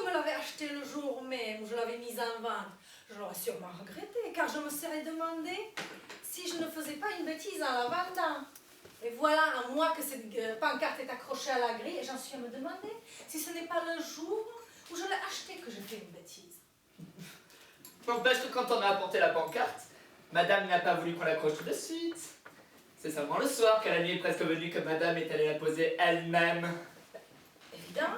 me l'avais acheté le jour même où je l'avais mise en vente, je l'aurais sûrement regretté, car je me serais demandé si je ne faisais pas une bêtise en la vendant. Et voilà un mois que cette pancarte est accrochée à la grille, et j'en suis à me demander si ce n'est pas le jour où je l'ai achetée que j'ai fait une bêtise. N'empêche que quand on a apporté la pancarte, madame n'a pas voulu qu'on l'accroche tout de suite. C'est seulement le soir qu'à la nuit est presque venue que madame est allée la poser elle-même. Évidemment.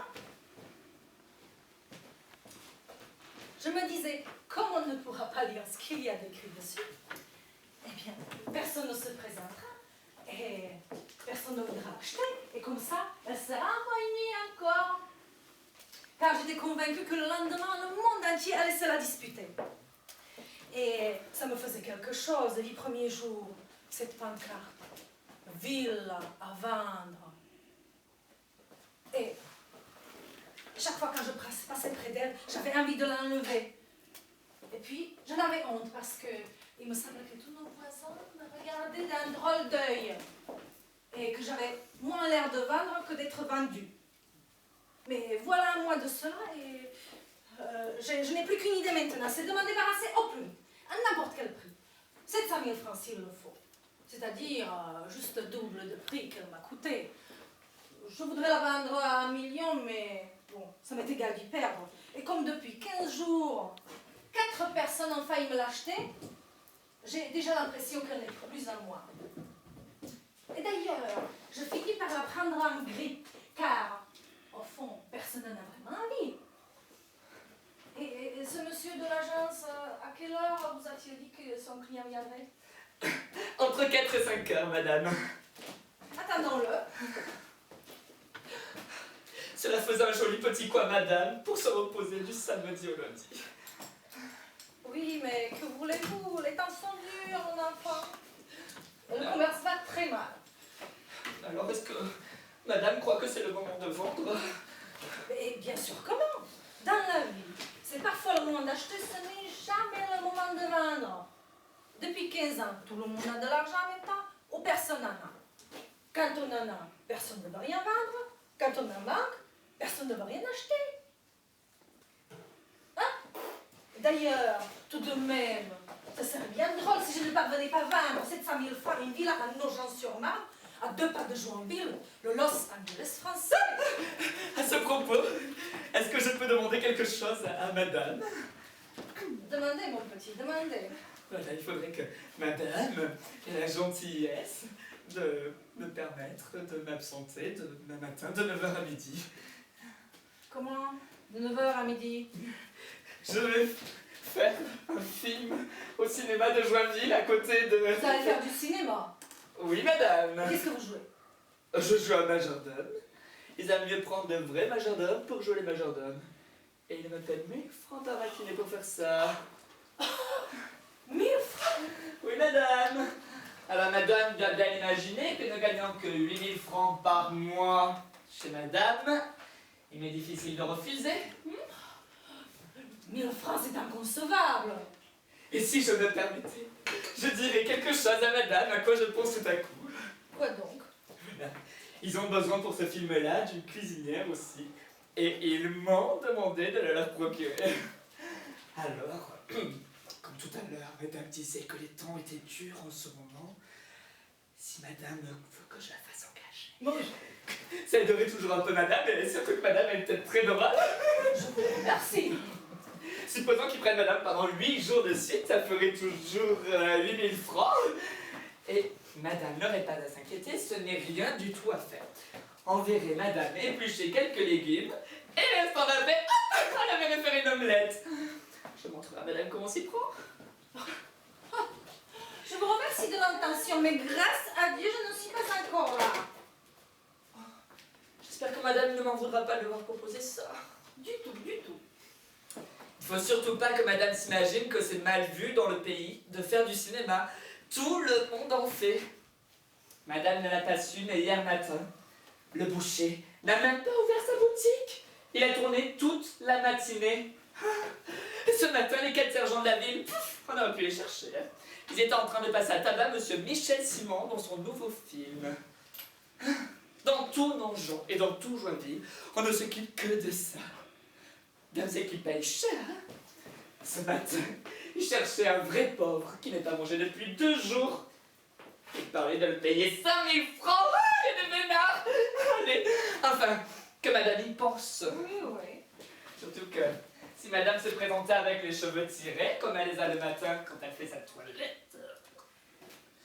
Je me disais, comme on ne pourra pas lire ce qu'il y a d'écrit dessus, eh bien, personne ne se présentera et personne ne voudra l'acheter. Et comme ça, elle sera ruinée encore. Car j'étais convaincue que le lendemain, le monde entier allait se la disputer. Et ça me faisait quelque chose les premiers jours, cette pancarte. Ville à vendre. Et chaque fois quand je passais près d'elle, j'avais envie de l'enlever. Et puis, j'en avais honte parce que il me semblait que tous nos voisins me regardaient d'un drôle d'œil. Et que j'avais moins l'air de vendre que d'être vendue. Mais voilà un mois de cela et je n'ai plus qu'une idée maintenant, c'est de m'en débarrasser au plus, à n'importe quel prix. 700 000 francs s'il le faut. C'est-à-dire juste le double de prix qu'elle m'a coûté. Je voudrais la vendre à 1 million, mais bon, ça m'est égal d'y perdre. Et comme depuis 15 jours, 4 personnes ont failli me l'acheter, j'ai déjà l'impression qu'elle n'est plus à moi. Et d'ailleurs, je finis par la prendre en grippe, car, au fond, personne n'en a vraiment envie. Et ce monsieur de l'agence, à quelle heure vous a-t-il dit que son client viendrait? Entre 4 et 5 heures, madame. Attendons-le. Cela faisait un joli petit coin, madame, pour se reposer du samedi au lundi. Oui, mais que voulez-vous? Les temps sont durs, mon enfant. Le commerce va très mal. Alors, est-ce que madame croit que c'est le moment de vendre? Mais bien sûr, comment? Dans la vie, c'est parfois le moment d'acheter, ce n'est jamais le moment de vendre. Depuis 15 ans, tout le monde a de l'argent en même temps, ou personne n'en a. Quand on en a, personne ne veut rien vendre. Quand on en manque, personne ne veut rien acheter. Hein? D'ailleurs, tout de même, ça serait bien drôle si je ne parvenais pas à vendre 700 000 francs une villa à Nogent-sur-Marne, à 2 pas de Joinville, le Los Angeles français. À ce propos, est-ce que je peux demander quelque chose à madame? Demandez, mon petit, demandez. Voilà, il faudrait que madame ait la gentillesse de me permettre de m'absenter demain matin de 9 h à midi. Comment? De 9 h à midi? Je vais faire un film au cinéma de Joinville à côté de... Vous allez faire du cinéma? Oui, madame. Qu'est-ce que vous jouez? Je joue un majordome. Ils aiment mieux prendre de vrais majordomes pour jouer les majordomes. Et ils me paient 1000 francs par matinée pour faire ça. 1000 francs? Oui, madame. Alors, madame doit bien imaginer que ne gagnant que 8000 francs par mois chez madame, il m'est difficile de refuser. 1000 francs, c'est inconcevable. Et si je me permettais, je dirais quelque chose à madame, à quoi je pense tout à coup. Quoi donc? Voilà. Ils ont besoin pour ce film-là d'une cuisinière aussi. Et ils m'ont demandé de le leur procurer. Alors, comme tout à l'heure, madame disait que les temps étaient durs en ce moment. Si madame veut que je la fasse engager. Bon, Ça aiderait toujours un peu madame, et surtout que madame elle est peut-être très drôle. je vous remercie. Supposons qu'ils prennent madame pendant 8 jours de suite, ça ferait toujours 8000 francs. Et madame n'aurait pas à s'inquiéter, ce n'est rien du tout à faire. Enverrez madame éplucher quelques légumes, et l'instant d'après, on avait faire une omelette. Je montrerai à madame comment s'y prend. Je vous remercie de l'intention, mais grâce à Dieu, je ne suis pas encore là. J'espère que madame ne m'en voudra pas de m'avoir proposé ça. Du tout, du tout. Il faut surtout pas que madame s'imagine que c'est mal vu dans le pays de faire du cinéma. Tout le monde en fait. Madame ne l'a pas su, mais hier matin, le boucher n'a même pas ouvert sa boutique. Il a tourné toute la matinée. Et ce matin, les 4 sergents de la ville, on aurait pu les chercher. Ils étaient en train de passer à tabac monsieur Michel Simon dans son nouveau film. Dans tout Nogent et dans tout Joinville, on ne s'occupe que de ça. Bien c'est qu'il paye cher. Hein. Ce matin, il cherchait un vrai pauvre qui n'est pas mangé depuis 2 jours. Il parlait de le payer 5000 francs et de vénard. Allez, enfin, que madame y pense. Oui, oui. Surtout que si madame se présentait avec les cheveux tirés, comme elle les a le matin quand elle fait sa toilette,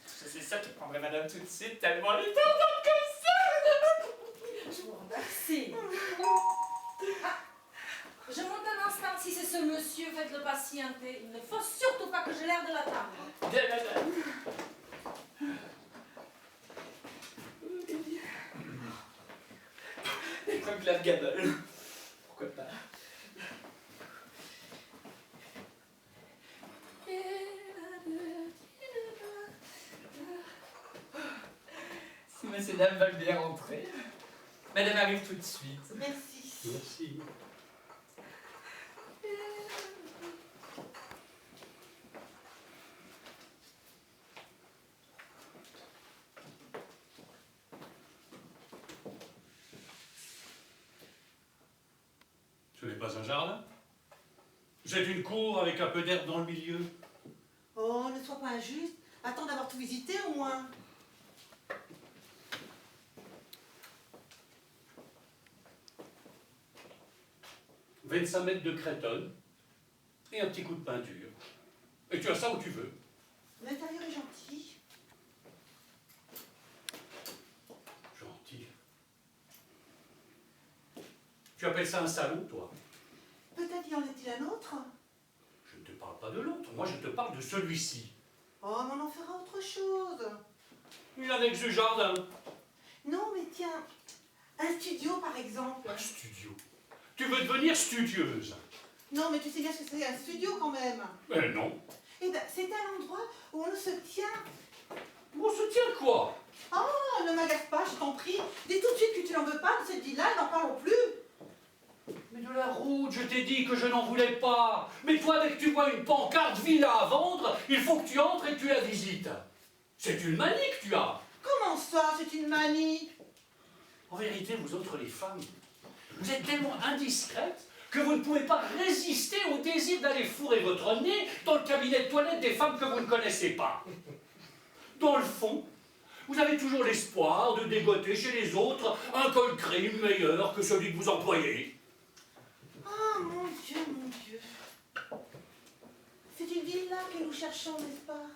je suis sûre qu'il prendrait madame tout de suite tellement elle est tendante comme ça. Je vous remercie. Ah, je monte un instant. Si c'est ce monsieur, faites-le patienter. Il ne faut surtout pas que j'ai l'air de la table. Bien, madame. Des trucs la gabelle. Pourquoi pas? Si messieurs dames veulent bien rentrer. Madame arrive tout de suite. Merci. Merci. Ce n'est pas un jardin. C'est une cour avec un peu d'herbe dans le milieu. Oh, ne sois pas injuste. Attends d'avoir tout visité au moins. « 25 mètres de crétonne et un petit coup de peinture. Et tu as ça où tu veux. L'intérieur est gentil. Gentil. Tu appelles ça un salon, toi? Peut-être y en est-il un autre? Je ne te parle pas de l'autre, moi je te parle de celui-ci. Oh, mais on en fera autre chose. Il annexe du jardin. Non, mais tiens, un studio par exemple. Un studio. Tu veux devenir studieuse? Non, mais tu sais bien ce que c'est un studio quand même. Non. Eh ben, c'est un endroit où on se tient. On se tient quoi? Oh, ne m'agace pas, je t'en prie. Dis tout de suite que tu n'en veux pas de cette vie-là, n'en parlons plus. Mais de la route, je t'ai dit que je n'en voulais pas. Mais toi, dès que tu vois une pancarte villa à vendre, il faut que tu entres et que tu la visites. C'est une manie que tu as. Comment ça, c'est une manie? En vérité, vous autres les femmes, vous êtes tellement indiscrètes que vous ne pouvez pas résister au désir d'aller fourrer votre nez dans le cabinet de toilette des femmes que vous ne connaissez pas. Dans le fond, vous avez toujours l'espoir de dégoter chez les autres un col crime meilleur que celui que vous employez. Ah, mon Dieu, mon Dieu. C'est une villa que nous cherchons, n'est-ce pas?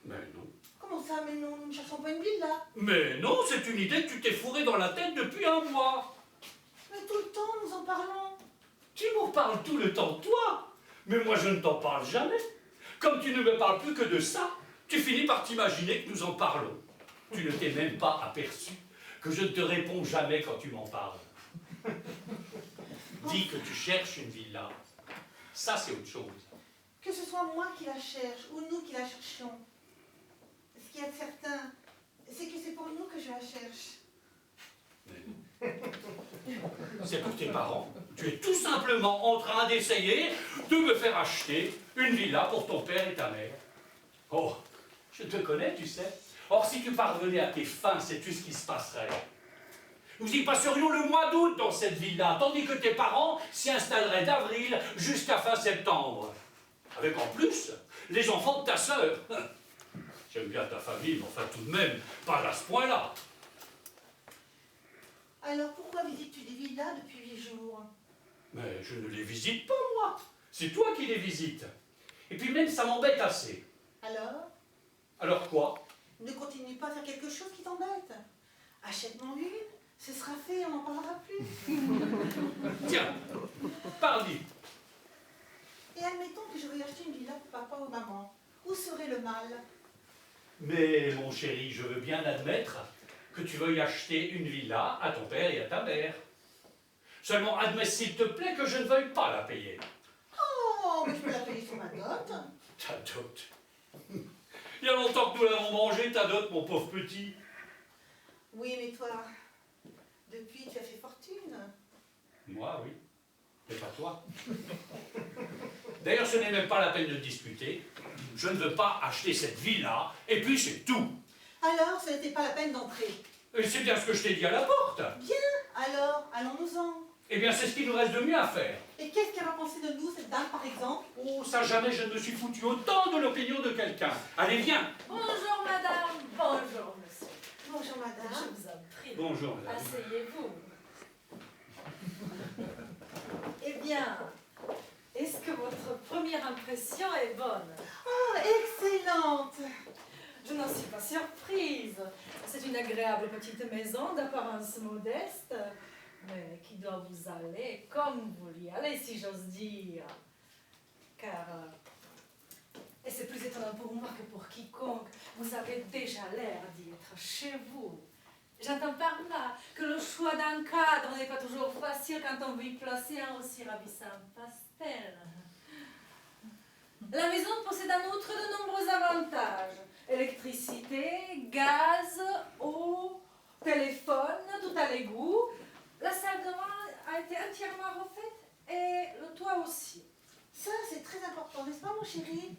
Mais non. Comment ça, mais non, nous ne cherchons pas une villa. Mais non, c'est une idée que tu t'es fourrée dans la tête depuis un mois. Mais tout le temps, nous en parlons. Tu m'en parles tout le temps, toi. Mais moi, je ne t'en parle jamais. Comme tu ne me parles plus que de ça, tu finis par t'imaginer que nous en parlons. Tu ne t'es même pas aperçu que je ne te réponds jamais quand tu m'en parles. Dis que tu cherches une villa. Ça, c'est autre chose. Que ce soit moi qui la cherche ou nous qui la cherchions. Ce qui est certain, c'est que c'est pour nous que je la cherche. C'est pour tes parents. Tu es tout simplement en train d'essayer de me faire acheter une villa pour ton père et ta mère. Oh, je te connais, tu sais. Or, si tu parvenais à tes fins, sais-tu ce qui se passerait? Nous y passerions le mois d'août dans cette villa, tandis que tes parents s'y installeraient d'avril jusqu'à fin septembre. Avec en plus les enfants de ta sœur. J'aime bien ta famille, mais enfin tout de même, pas à ce point-là. Alors pourquoi visites-tu des villas depuis 8 jours? Mais je ne les visite pas, moi. C'est toi qui les visites. Et puis même, ça m'embête assez. Alors? Alors quoi? Ne continue pas à faire quelque chose qui t'embête. Achète-moi une, ce sera fait, on n'en parlera plus. Tiens, parle-y. Et admettons que je veuille acheter une villa pour papa ou maman. Où serait le mal? Mais mon chéri, je veux bien admettre que tu veuilles acheter une villa à ton père et à ta mère. Seulement admets s'il te plaît que je ne veuille pas la payer. Oh, mais je peux la payer sur ma dot. Ta dot. Il y a longtemps que nous l'avons mangée, ta dot, mon pauvre petit. Oui, mais toi, depuis tu as fait fortune. Moi, oui. Mais pas toi. D'ailleurs, ce n'est même pas la peine de discuter. Je ne veux pas acheter cette villa, et puis c'est tout. Alors, ce n'était pas la peine d'entrer. Et c'est bien ce que je t'ai dit à la porte. Bien, alors, allons-nous-en. Eh bien, c'est ce qu'il nous reste de mieux à faire. Et qu'est-ce qu'elle va penser de nous, cette dame, par exemple? Oh, ça, jamais je ne me suis foutu autant de l'opinion de quelqu'un. Allez, viens. Bonjour madame, bonjour monsieur. Bonjour, madame. Je vous en prie. Bonjour, madame. Asseyez-vous. Eh bien, est-ce que votre première impression est bonne? Oh, excellente. Je n'en suis pas surprise. C'est une agréable petite maison d'apparence modeste, mais qui doit vous aller comme vous y allez, si j'ose dire. Car, et c'est plus étonnant pour moi que pour quiconque, vous avez déjà l'air d'y être chez vous. J'entends par là que le choix d'un cadre n'est pas toujours facile quand on veut y placer un aussi ravissant pastel. La maison possède en outre de nombreux avantages. Électricité, gaz, eau, téléphone, tout à l'égout. La salle de bain a été entièrement refaite et le toit aussi. Ça, c'est très important, n'est-ce pas, mon chéri?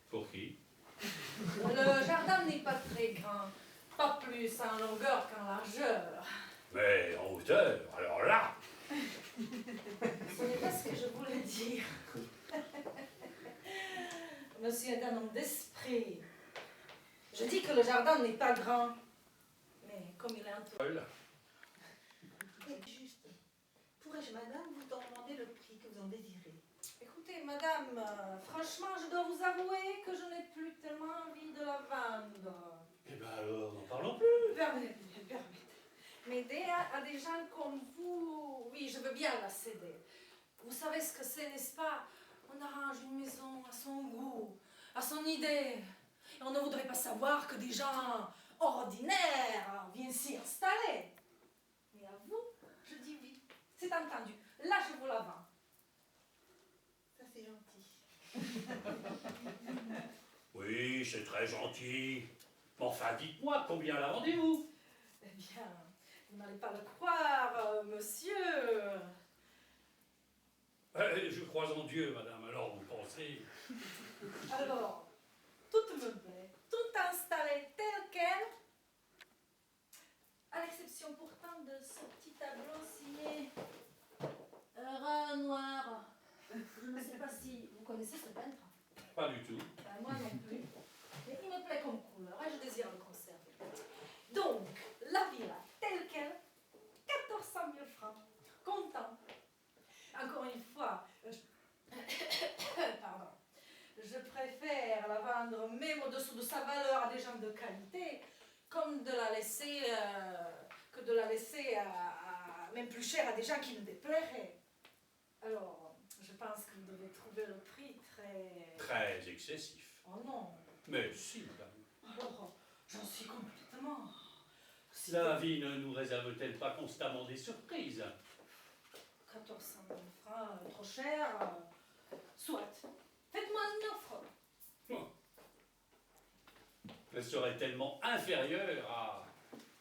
Pour qui? Le jardin n'est pas très grand, pas plus en longueur qu'en largeur. Mais en hauteur, alors là. Ce n'est pas ce que je voulais dire. Monsieur est un homme d'esprit. Je dis que le jardin n'est pas grand, mais comme il est entouré. Et juste, pourrais-je, madame, vous demander le prix que vous en désirez? Écoutez, madame, franchement, je dois vous avouer que je n'ai plus tellement envie de la vendre. Eh bien alors, n'en parlons plus. Permettez. M'aider à des gens comme vous, oui, je veux bien la céder. Vous savez ce que c'est, n'est-ce pas? On arrange une maison à son goût, à son idée. Et on ne voudrait pas savoir que des gens ordinaires viennent s'y installer. Mais à vous, je dis oui. C'est entendu. Là, je vous la vends. Ça, c'est gentil. Oui, c'est très gentil. Mais enfin, dites-moi, combien la vendez-vous? Eh bien, vous n'allez pas le croire, monsieur. Je crois en Dieu, madame, alors vous pensez... Alors, toute meublée, tout installé tel quel, à l'exception pourtant de ce petit tableau signé Renoir. Je ne sais pas si vous connaissez ce peintre. Pas du tout. Ben, moi non plus. Mais il me plaît comme couleur et je désire le conserver. Donc, la villa telle quelle, 1400 000 francs, comptant. Encore une fois, pardon. Je préfère la vendre même au-dessous de sa valeur à des gens de qualité, comme de la laisser, que de la laisser même plus cher à des gens qui me déplairaient. Alors, je pense que vous devez trouver le prix très... Très excessif. Oh non. Mais si, madame. Alors, j'en suis complètement... La vie ne nous réserve-t-elle pas constamment des surprises? 1400 000 francs, trop cher. Soit. Faites-moi une offre. Elle serait tellement inférieure à...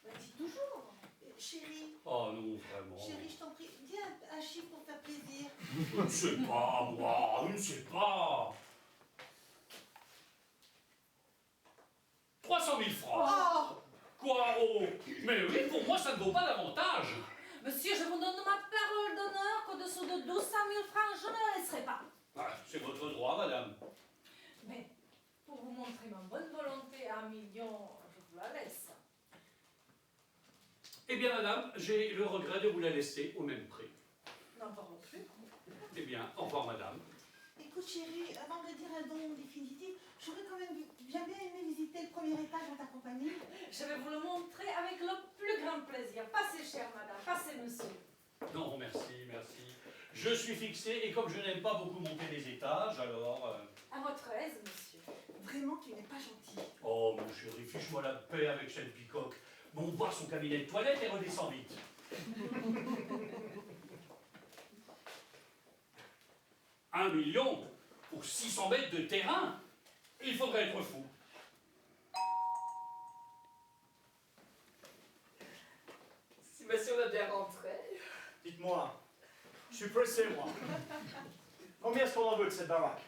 Ben, dites toujours. Chérie, Oh non, vraiment. chérie, je t'en prie, dis un chiffre pour faire plaisir. Je ne sais pas, moi, je ne sais pas. 300 000 francs. Oh! Quoi? Oh! Mais oui, pour moi, ça ne vaut pas davantage. Monsieur, je vous donne ma parole d'honneur qu'au-dessous de 1200 000 francs, je ne la laisserai pas. Ah, c'est votre droit, madame. Mais, pour vous montrer ma bonne volonté à 1 million, je vous la laisse. Eh bien, madame, j'ai le regret de vous la laisser au même prix. N'en parlons plus. Eh bien, au revoir, madame. Écoute, chérie, avant de dire un don définitif, j'aurais quand même bien aimé visiter le premier étage en ta compagnie. Je vais vous le montrer avec le plus grand plaisir. Passez, chère madame, passez, monsieur. Non, merci, merci. Je suis fixé et comme je n'aime pas beaucoup monter les étages, alors... À votre aise, monsieur. Vraiment, tu n'es pas gentil. Oh, mon chéri, fiche-moi la paix avec cette picoque. Bon, on voit son cabinet de toilette et redescend vite. 1 million pour 600 mètres de terrain? Il faudrait être fou. Si monsieur veut bien rentrer. Dites-moi, je suis pressé, moi. Combien est-ce qu'on en veut de cette baraque?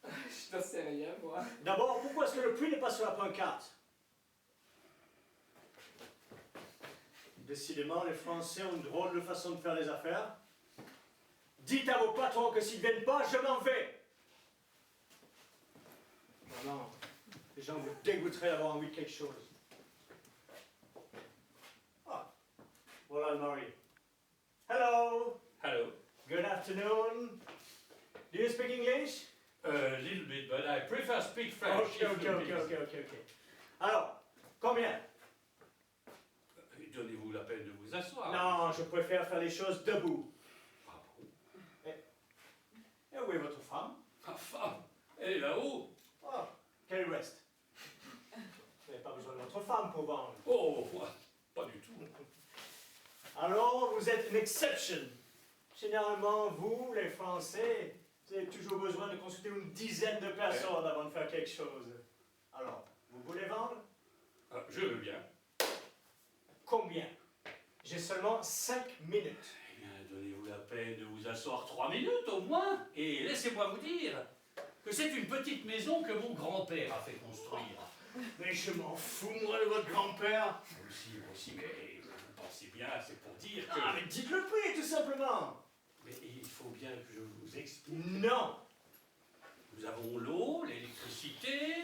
Je n'en sais rien, moi. D'abord, pourquoi est-ce que le prix n'est pas sur la pancarte? Décidément, les Français ont une drôle de façon de faire les affaires. Dites à vos patrons que s'ils ne viennent pas, je m'en vais. Non, non, les gens vous dégoûteraient d'avoir envie de quelque chose. Ah, voilà le mari. Hello, Hello. good afternoon. Do you speak English? A little bit, but I prefer speak French. Ok. Alors, combien? Donnez-vous la peine de vous asseoir. Non, je préfère faire les choses debout. Ah bon? Et où est votre femme? Ma femme, elle est là-haut. Ah, qu'elle reste. Vous n'avez pas besoin de votre femme pour vendre. Oh, pas du tout. Alors, vous êtes une exception. Généralement, vous, les Français, vous avez toujours besoin de consulter une dizaine de personnes avant de faire quelque chose. Alors, vous voulez vendre? Ah, je veux bien. Combien? J'ai seulement 5 minutes. Eh bien, donnez-vous la peine de vous asseoir 3 minutes au moins. Et laissez-moi vous dire que c'est une petite maison que mon grand-père a fait construire. Mais je m'en fous, moi, de votre grand-père. Moi aussi, mais vous pensez bien, c'est pour dire que... Ah, mais dites le prix, tout simplement. Mais il faut bien que je vous explique. Non, Nous avons l'eau, l'électricité,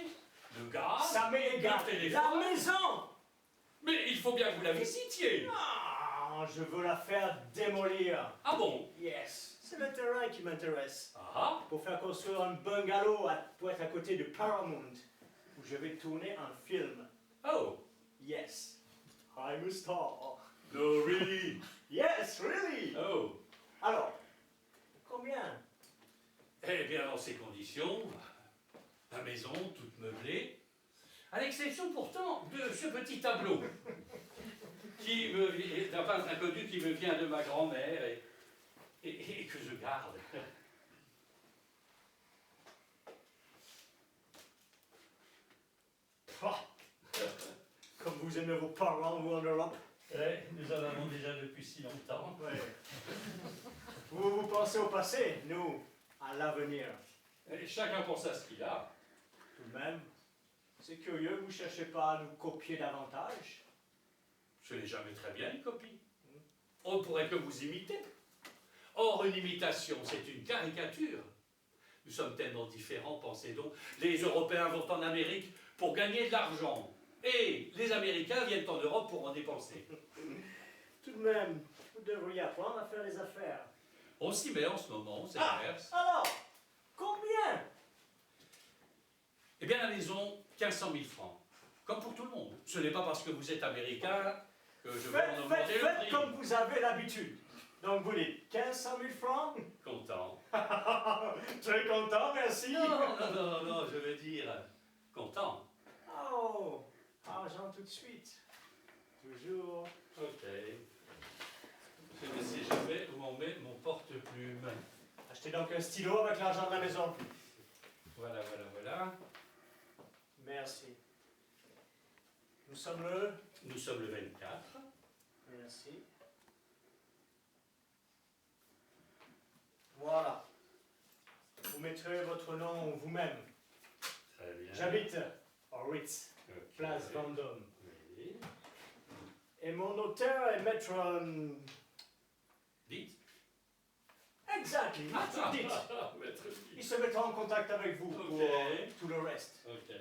le gaz, ça m'est égal. le téléphone. La maison. Mais il faut bien que vous la visitiez. Ah, je veux la faire démolir. Ah bon? Yes, c'est le terrain qui m'intéresse. Ah, Pour faire construire un bungalow pour être à côté de Paramount, où je vais tourner un film. oh, Yes, I'm a star. no really? Yes, really. Oh. Alors, combien? Eh bien, dans ces conditions, la maison toute meublée, à l'exception pourtant de ce petit tableau d'un peintre inconnu qui me vient de ma grand-mère et que je garde. Ah, comme vous aimez vos parents, vous, en Europe. Nous en avons déjà depuis si longtemps. Ouais. Vous pensez au passé, nous, à l'avenir. Et chacun pense à ce qu'il a. Tout de même, c'est curieux, vous ne cherchez pas à nous copier davantage. Je n'ai jamais très bien une copie. On ne pourrait que vous imiter. Or, une imitation, c'est une caricature. Nous sommes tellement différents, pensez donc. Les Européens vont en Amérique pour gagner de l'argent. Et les Américains viennent en Europe pour en dépenser. Tout de même, vous devriez apprendre à faire les affaires. On s'y met en ce moment, c'est Ah, l'inverse. alors, combien? Eh bien, la maison, 1500 000 francs. Comme pour tout le monde. Ce n'est pas parce que vous êtes américain que je vais en augmenter le Faites prix. comme vous avez l'habitude. Donc vous dites 1500 000 francs? Content. Très content, merci. Non, je veux dire content. Oh, argent tout de suite. Toujours. Ok. Je ne sais jamais où on met mon porte-plume. Achetez donc un stylo avec l'argent de la maison. Voilà. Merci. Nous sommes le 24. Merci. Voilà. Vous mettrez votre nom vous-même. Très bien. J'habite au Ritz, Ok. place Vendôme. Oui. Et mon notaire est maître... Dites. Exactly, dites. Maître Il Dites. se mettra en contact avec vous pour Ok. tout le reste. Ok.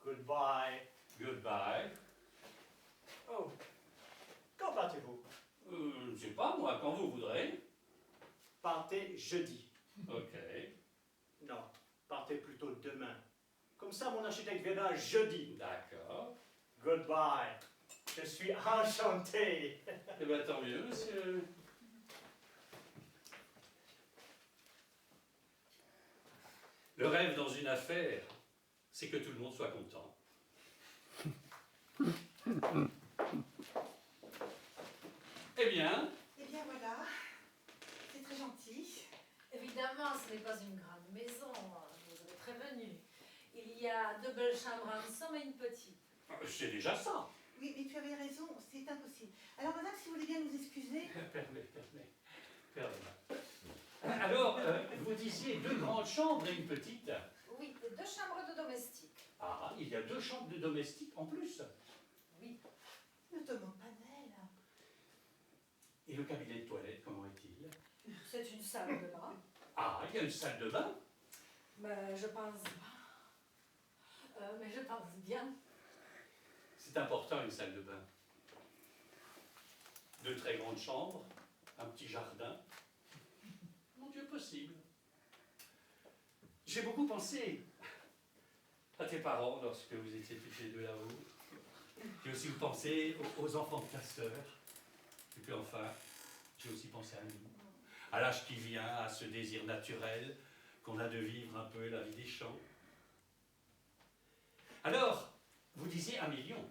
Goodbye. Goodbye. Oh, quand partez-vous? Je ne sais pas, moi, quand vous voudrez. Partez jeudi. Ok. Non, partez plutôt demain. Comme ça, mon architecte viendra jeudi. D'accord. Goodbye. Je suis enchanté. Eh bien, tant mieux, monsieur. Le rêve dans une affaire, c'est que tout le monde soit content. Eh bien, Eh bien voilà, c'est très gentil. Évidemment, ce n'est pas une grande maison, je vous avais prévenu. Il y a 2 belles chambres ensemble et une petite. c'est déjà ça. Oui, mais tu avais raison, c'est impossible. Alors madame, si vous voulez bien nous excuser. Permets. Alors, vous disiez 2 grandes chambres et une petite. Oui, 2 chambres de domestiques. Ah, il y a 2 chambres de domestiques en plus. Oui. Ne te moque pas d'elle. le cabinet de toilette, comment est-il? C'est une salle de bain. Ah, il y a une salle de bain? Mais je pense bien. C'est important, une salle de bain. Deux très grandes chambres, un petit jardin. Mon Dieu, possible. J'ai beaucoup pensé à tes parents lorsque vous étiez tous les deux là-haut. J'ai aussi pensé aux enfants de ta sœur. Et puis enfin, j'ai aussi pensé à nous. À l'âge qui vient, à ce désir naturel qu'on a de vivre un peu la vie des champs. Alors, vous disiez 1 million.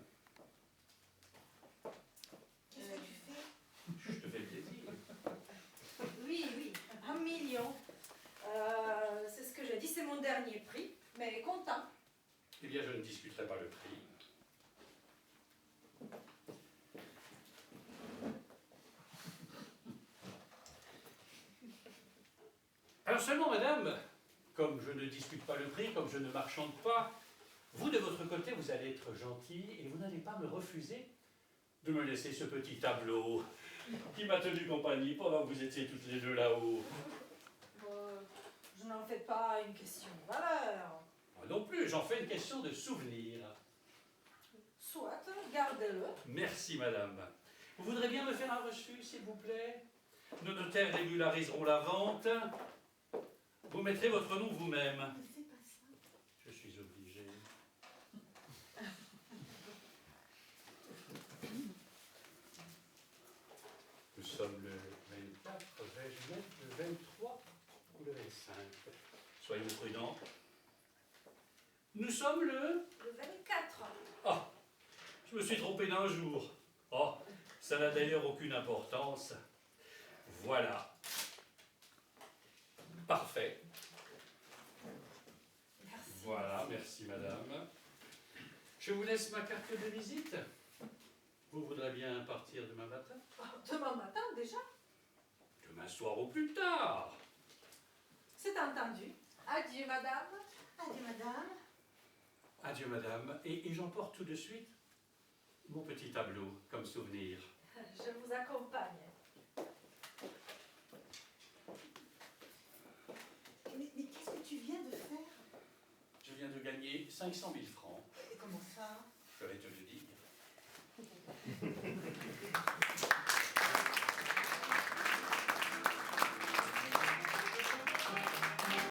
Qu'est-ce que tu fais? Je te fais plaisir. Oui, 1 million. C'est ce que j'ai dit, c'est mon dernier prix, mais content. Eh bien, je ne discuterai pas le prix. Alors seulement, madame, comme je ne discute pas le prix, comme je ne marchande pas, vous, de votre côté, vous allez être gentil et vous n'allez pas me refuser de me laisser ce petit tableau qui m'a tenu compagnie pendant que vous étiez toutes les deux là-haut. Je n'en fais pas une question de valeur. Moi non plus, j'en fais une question de souvenir. Soit, gardez-le. Merci, madame. Vous voudrez bien me faire un reçu, s'il vous plaît? Nos notaires régulariseront la vente. Vous mettrez votre nom vous-même. Ne fais pas ça. Je suis obligé. Nous sommes le 24, vais-je mettre le 23 ou le 25? Soyez prudents. Nous sommes le... Le 24. Ah, je me suis trompé d'un jour. Oh, ça n'a d'ailleurs aucune importance. Voilà. Parfait. Merci. Voilà, merci madame. Je vous laisse ma carte de visite. Vous voudrez bien partir demain matin? Oh, demain matin déjà? Demain soir au plus tard. C'est entendu. Adieu, madame. Adieu, madame. Adieu madame. Et j'emporte tout de suite mon petit tableau comme souvenir. Je vous accompagne. Mais qu'est-ce que tu viens de faire? Je viens de gagner 500 000 francs. Et comment ça?